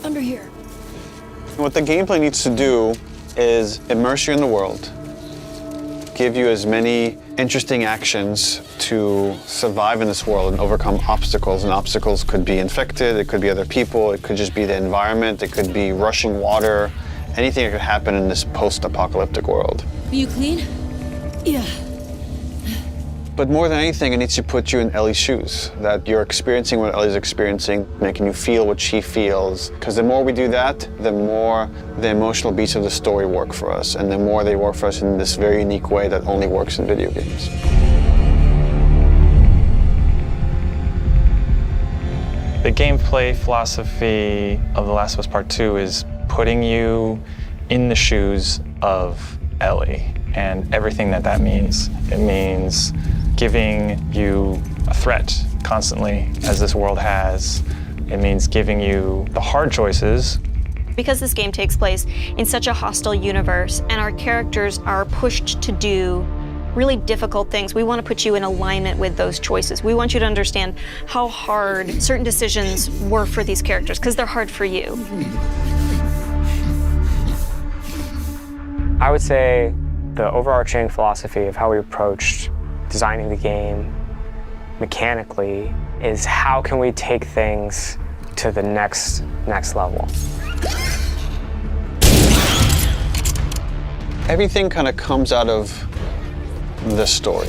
Under here. What the gameplay needs to do is immerse you in the world, give you as many interesting actions to survive in this world and overcome obstacles. And obstacles could be infected, it could be other people, it could just be the environment, it could be rushing water, anything that could happen in this post-apocalyptic world. Are you clean? Yeah. But more than anything, it needs to put you in Ellie's shoes, that you're experiencing what Ellie's experiencing, making you feel what she feels. Because the more we do that, the more the emotional beats of the story work for us, and the more they work for us in this very unique way that only works in video games. The gameplay philosophy of The Last of Us Part 2 is putting you in the shoes of Ellie and everything that that means. It means giving you a threat constantly, as this world has. It means giving you the hard choices. Because this game takes place in such a hostile universe and our characters are pushed to do really difficult things, we want to put you in alignment with those choices. We want you to understand how hard certain decisions were for these characters, because they're hard for you. I would say the overarching philosophy of how we approached designing the game mechanically is how can we take things to the next level. Everything kind of comes out of the story.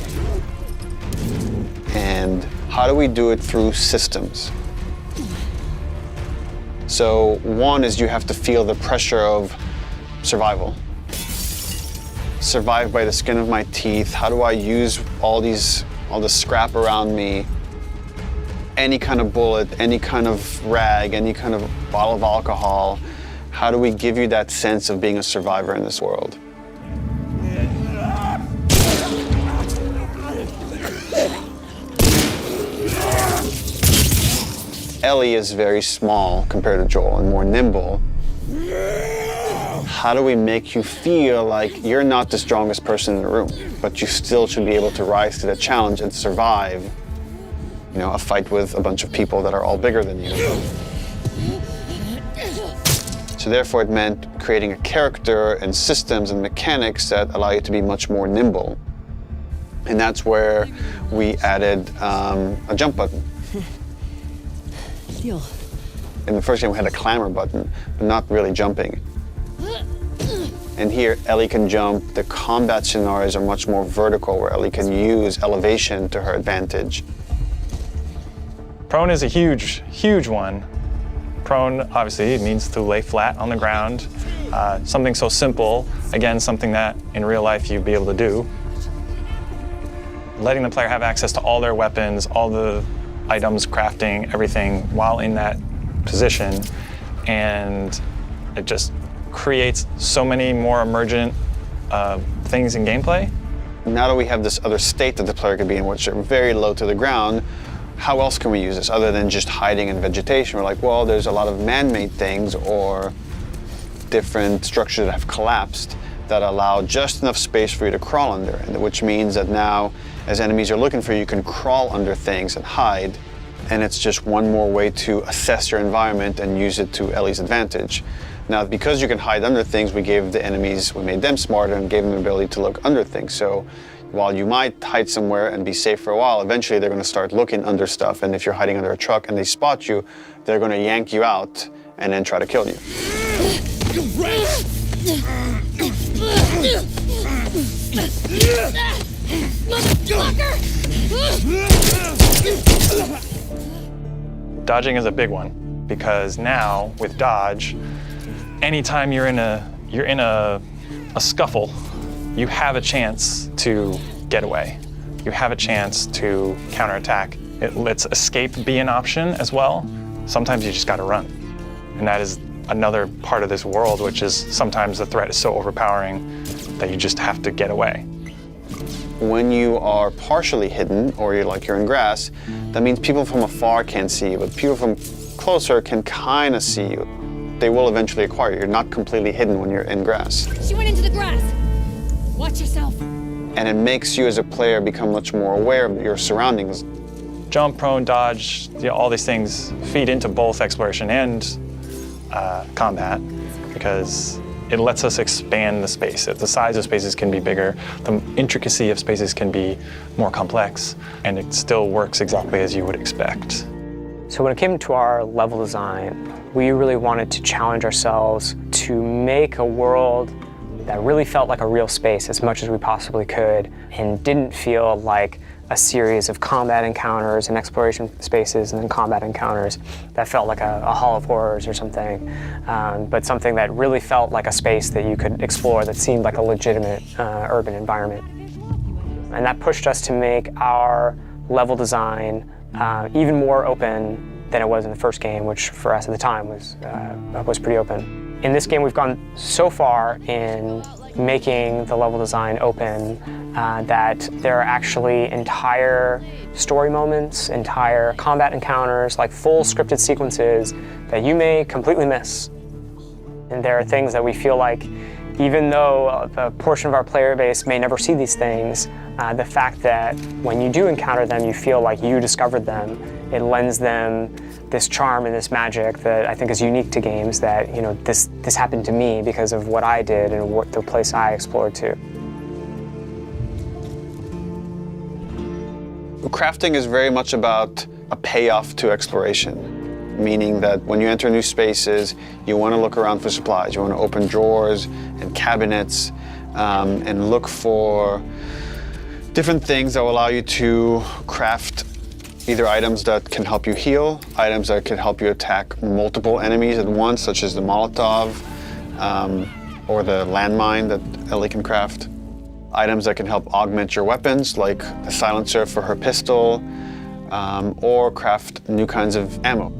And how do we do it through systems? So one is you have to feel the pressure of survival. Survive by the skin of my teeth. How do I use all the scrap around me? Any kind of bullet, any kind of rag, any kind of bottle of alcohol. How do we give you that sense of being a survivor in this world? Ellie is very small compared to Joel and more nimble. How do we make you feel like you're not the strongest person in the room, but you still should be able to rise to the challenge and survive, you know, a fight with a bunch of people that are all bigger than you. So therefore it meant creating a character and systems and mechanics that allow you to be much more nimble. And that's where we added a jump button. Deal. In the first game we had a clamber button, but not really jumping. And here, Ellie can jump. The combat scenarios are much more vertical, where Ellie can use elevation to her advantage. Prone is a huge, huge one. Prone, obviously, it means to lay flat on the ground. Something so simple, again, something that in real life you'd be able to do. Letting the player have access to all their weapons, all the items, crafting, everything, while in that position. And it just creates so many more emergent things in gameplay. Now that we have this other state that the player could be in, which are very low to the ground, how else can we use this other than just hiding in vegetation? We're like, well, there's a lot of man-made things or different structures that have collapsed that allow just enough space for you to crawl under, which means that now, as enemies are looking for you, you can crawl under things and hide, and it's just one more way to assess your environment and use it to Ellie's advantage. Now, because you can hide under things, we gave the enemies, we made them smarter and gave them the ability to look under things. So while you might hide somewhere and be safe for a while, eventually they're going to start looking under stuff, and if you're hiding under a truck and they spot you, they're going to yank you out and then try to kill you. Dodging is a big one, because now with dodge, anytime you're in a scuffle, you have a chance to get away. You have a chance to counterattack. It lets escape be an option as well. Sometimes you just gotta run. And that is another part of this world, which is sometimes the threat is so overpowering that you just have to get away. When you are partially hidden, or you're in grass, that means people from afar can't see you, but people from closer can kind of see you. They will eventually acquire you. You're not completely hidden when you're in grass. She went into the grass. Watch yourself. And it makes you as a player become much more aware of your surroundings. jump, prone, dodge, all these things feed into both exploration and combat, because it lets us expand the space. The size of spaces can be bigger, the intricacy of spaces can be more complex, and it still works exactly as you would expect. So when it came to our level design, we really wanted to challenge ourselves to make a world that really felt like a real space as much as we possibly could, and didn't feel like a series of combat encounters and exploration spaces and then combat encounters that felt like a Hall of Horrors or something, but something that really felt like a space that you could explore that seemed like a legitimate urban environment. And that pushed us to make our level design even more open than it was in the first game, which for us at the time was pretty open. In this game, we've gone so far in making the level design open that there are actually entire story moments, entire combat encounters, like full scripted sequences that you may completely miss. And there are things that we feel like, even though a portion of our player base may never see these things, the fact that when you do encounter them, you feel like you discovered them, it lends them this charm and this magic that I think is unique to games, that, you know, this happened to me because of what I did and what the place I explored to. Crafting is very much about a payoff to exploration, meaning that when you enter new spaces, you want to look around for supplies. You want to open drawers and cabinets and look for different things that will allow you to craft either items that can help you heal, items that can help you attack multiple enemies at once, such as the Molotov or the landmine that Ellie can craft. Items that can help augment your weapons, like the silencer for her pistol, or craft new kinds of ammo.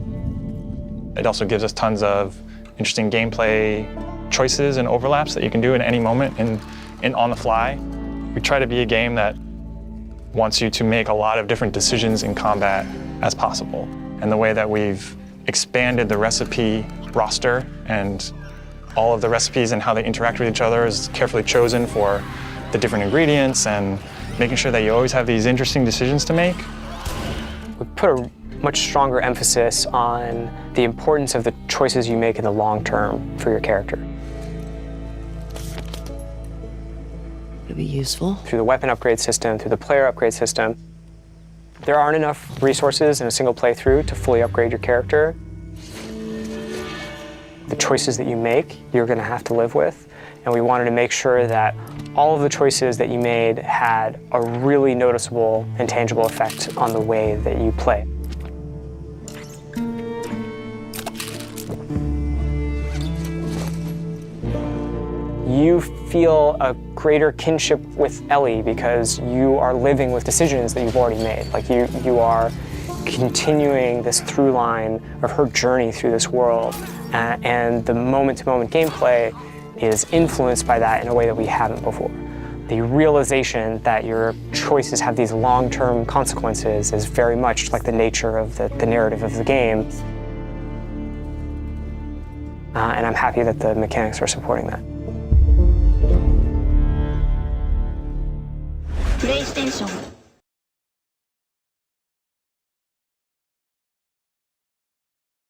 It also gives us tons of interesting gameplay choices and overlaps that you can do in any moment and on the fly. We try to be a game that wants you to make a lot of different decisions in combat as possible. And the way that we've expanded the recipe roster and all of the recipes and how they interact with each other is carefully chosen for the different ingredients and making sure that you always have these interesting decisions to make. We put a much stronger emphasis on the importance of the choices you make in the long term for your character. It'll be useful. Through the weapon upgrade system, through the player upgrade system, there aren't enough resources in a single playthrough to fully upgrade your character. The choices that you make, you're going to have to live with, and we wanted to make sure that all of the choices that you made had a really noticeable and tangible effect on the way that you play. You feel a greater kinship with Ellie because you are living with decisions that you've already made. Like you are continuing this through line of her journey through this world, and the moment-to-moment gameplay is influenced by that in a way that we haven't before. The realization that your choices have these long-term consequences is very much like the nature of the narrative of the game. And I'm happy that the mechanics are supporting that. PlayStation